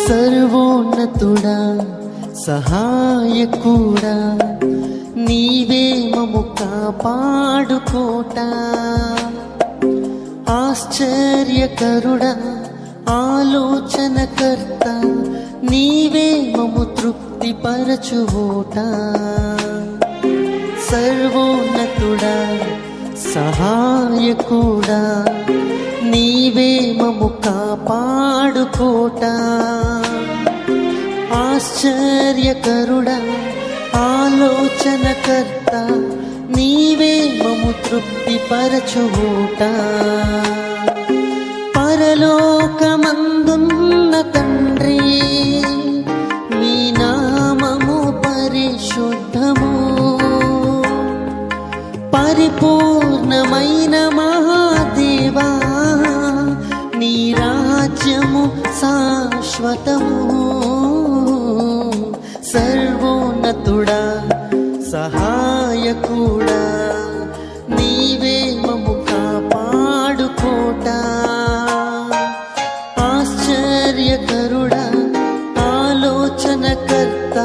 సర్వోన్నతుడా సహాయకుడా నీవే మము కాపాడుకోట ఆశ్చర్యకరుడా ఆలోచనకర్త నీవే మము తృప్తిపరచువోట సర్వోన్నతుడా సహాయకుడా నీవే మము కాపాడుకోట ఆశ్చర్యకరుడా ఆలోచనకర్త నీవే మము తృప్తిపరచువోట పరలోకమందున్న తండ్రి నీ నామము పరిశుద్ధము పరిపూర్ణమైన మహాదేవా నీ రాజ్యము శాశ్వతము సర్వోన్నతుడా సహాయకుడా నీవే మము కాపాడుకోట ఆశ్చర్యకరుడా ఆలోచనకర్త